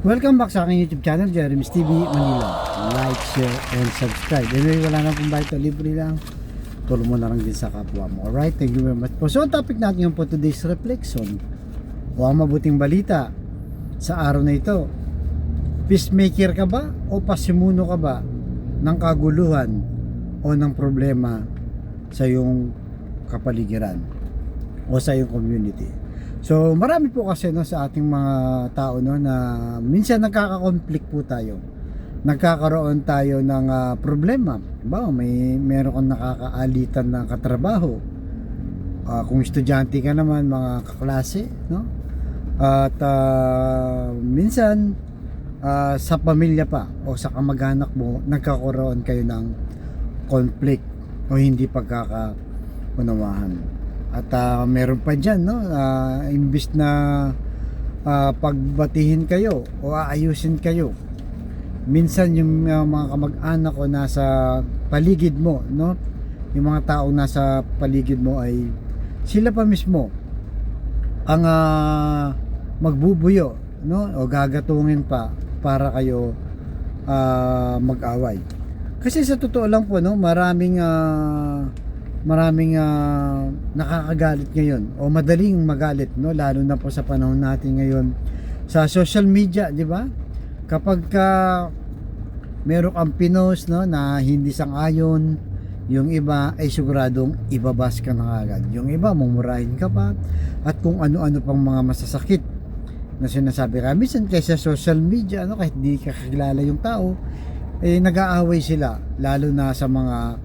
Welcome back sa aking YouTube channel, Jeremy's TV Manila. Like, share, and subscribe. Anyway, wala na pong bayad ito, libre lang. Tulong mo na lang din sa kapwa mo. Alright, thank you very much po. So, ang topic natin yung po today's reflection o ang mabuting balita sa araw na ito. Peacemaker ka ba o pasimuno ka ba ng kaguluhan o ng problema sa iyong kapaligiran o sa iyong community? So marami po kasi sa ating mga tao na minsan nagkaka-conflict po tayo. Nagkakaroon tayo ng problema. Meron kang nakakaalitan na katrabaho. Kung estudyante ka naman, mga kaklase, no? At minsan sa pamilya pa o sa kamag-anak mo, nagkakaroon kayo ng conflict o hindi pagkakaunawahan. At meron pa dyan, no? Imbis na pagbatihin kayo o aayusin kayo, minsan yung mga kamag-anak o nasa paligid mo, no? Yung mga taong nasa paligid mo ay sila pa mismo ang magbubuyo, no? O gagatungin pa para kayo mag-away. Kasi sa totoo lang po, no, maraming nakakagalit ngayon o madaling magalit, no, lalo na po sa panahon natin ngayon sa social media, di ba? Kapag meron kang pinost, no, na hindi sang-ayon, yung iba ay siguradong ibabas ka na agad, yung iba mumurahin ka pa at kung ano-ano pang mga masasakit na sinasabi ka. Minsan kaysa social media, no, kahit di ka kakilala yung tao, nag-aaway sila, lalo na sa mga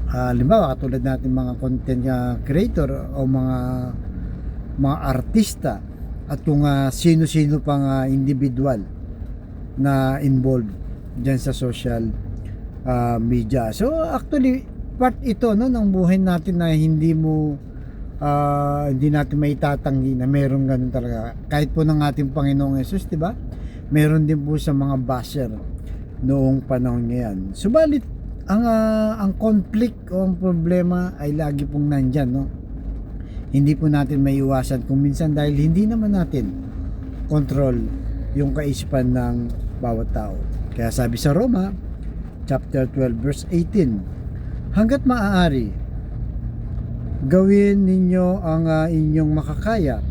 halimbawa katulad natin mga content creator o mga artista at kung sino-sino pang individual na involved dyan sa social media. So actually part ito, no, ng buhay natin na hindi natin maitatanggi na meron ganun talaga. Kahit po ng ating Panginoong Yesus, di ba? Meron din po sa mga basher noong panahon ngayon. Subalit ang conflict o ang problema ay lagi pong nandyan, no? Hindi po natin maiiwasan kung minsan dahil hindi naman natin control yung kaisipan ng bawat tao. Kaya sabi sa Roma chapter 12 verse 18, hanggat maaari gawin ninyo ang inyong makakaya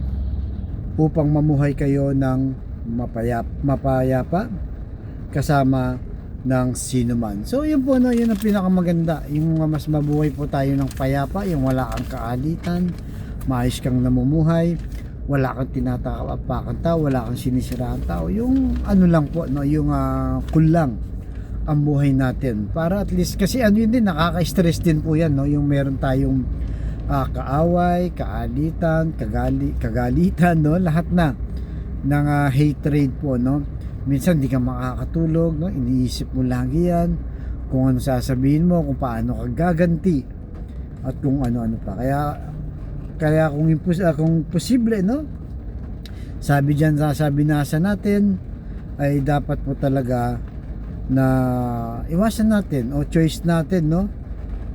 upang mamuhay kayo ng mapayapa kasama ng sino man. So yun po, no, yun ang pinakamaganda, yung mas mabuhay po tayo ng payapa, yung wala kang kaalitan, maayos kang namumuhay, wala kang tinatakapakan tao, wala kang sinisiraan tao, yung ano lang po, no, yung kulang ang buhay natin para at least, kasi ano yun din, nakaka-stress din po yan, no, yung meron tayong kaaway, kaalitan, kagalitan, no, lahat na ng hatred po, no. Minsan di ka makakatulog, no? Iniisip mo lagi yan kung ano sasabihin mo, kung paano ka gaganti at kung ano-ano pa. Kaya kung posible, no, sabi nasa natin ay dapat po talaga na iwasan natin o choice natin, no,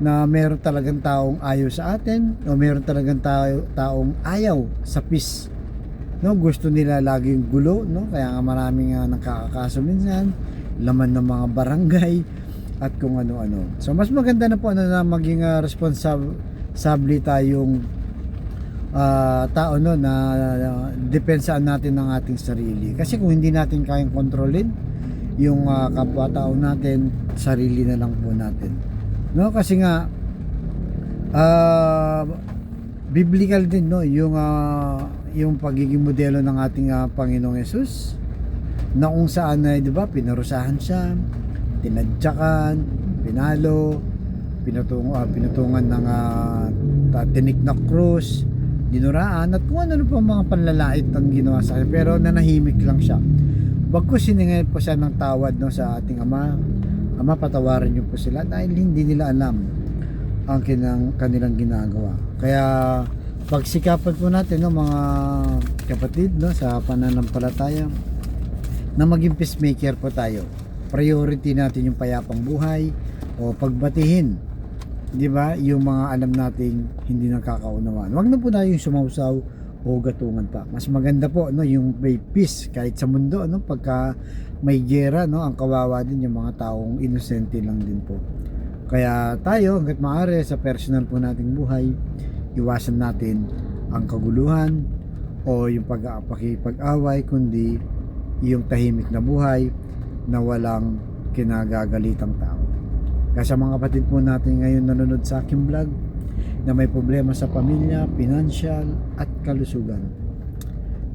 na meron talagang taong ayaw sa atin o meron talagang taong ayaw sa peace, no, gusto nila laging gulo, no, kaya nga maraming nakakakaso minsan, laman ng mga barangay at kung ano-ano. So mas maganda na po na maging responsable tayong tao, no, na depensaan natin ng ating sarili. Kasi kung hindi natin kayang kontrolin yung kapwa-tao natin, sarili na lang po natin, no, kasi nga biblical din, no, yung pagiging modelo ng ating Panginoong Yesus, na kung saan ay, di ba, pinarusahan siya, tinadyakan, pinalo, pinutungan ng tinik na krus, dinuraan, at kung ano pa mga panlalait ang ginawa sa kanya, pero nanahimik lang siya. Bagkus siningil po siya ng tawad, no, sa ating Ama, patawarin niyo po sila dahil hindi nila alam ang kanilang ginagawa. Kaya pagsikapan po natin, no, mga kapatid, no, sa pananampalataya na maging peacemaker po tayo. Priority natin yung payapang buhay o pagbatihin, di ba, yung mga alam nating hindi nakakaunawaan. Huwag na po tayong sumausaw o gatungan pa. Mas maganda po no yung may peace kahit sa mundo no pagka may giyera no, ang kawawa din yung mga taong inosente lang din po. Kaya tayo hangga't maaari sa personal po nating buhay, iwasan natin ang kaguluhan o yung pakikipag-away, kundi yung tahimik na buhay na walang kinagagalitang tao. Kaya sa mga kapatid po natin ngayon nanonood sa aking vlog na may problema sa pamilya, financial at kalusugan,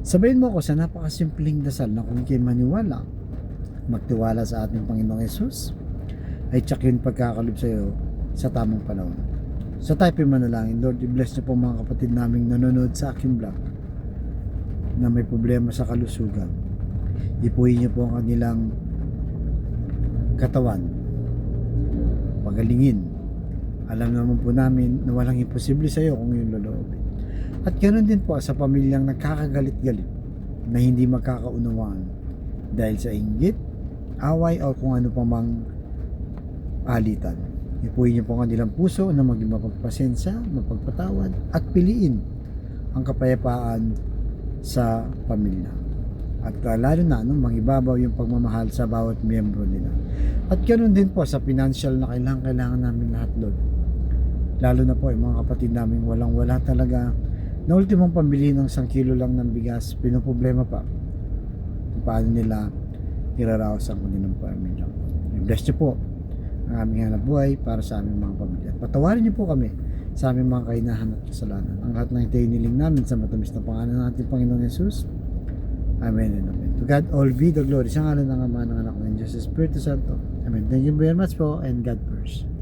sabayin mo ko sa napakasimpleng dasal na kung kayo maniwala, magtiwala sa ating Panginoong Yesus, ay tsak yun pagkakalob sa iyo sa tamang panahon. Sa tayo manalangin. Lord, i-bless niyo po mga kapatid naming nanonood sa aking vlog na may problema sa kalusugan. Ipuhin niyo po ang kanilang katawan, pagalingin. Alam naman po namin na walang imposible sa iyo kung yung loloobin. At ganoon din po sa pamilyang nagkakagalit-galit na hindi magkakaunawaan dahil sa inggit, away o kung ano pa mang alitan. Ipuhin niyo po ang kanilang puso na maging mapagpasensya, mapagpatawad at piliin ang kapayapaan sa pamilya. At lalo na mangibabaw yung pagmamahal sa bawat miyembro nila. At ganoon din po sa financial na kailangan namin lahat, Lord. Lalo na po yung mga kapatid namin walang-wala talaga na ultimong pambili ng 1 kilo lang ng bigas, pinoproblema pa kung paano nila iraraos ang kanilang pamilya. I-bless niyo po ang aming hanap buhay para sa aming mga pamilya. Patawarin niyo po kami sa aming mga kainahan at kasalanan. Ang lahat ng ito iniling namin sa matamis na pangalan ng ating Panginoong Yesus. Amen and amen. To God all be the glory. Sa ngalan ng Ama, ng Anak, ng Diyos, Espiritu Santo. Amen. Thank you very much po and God bless.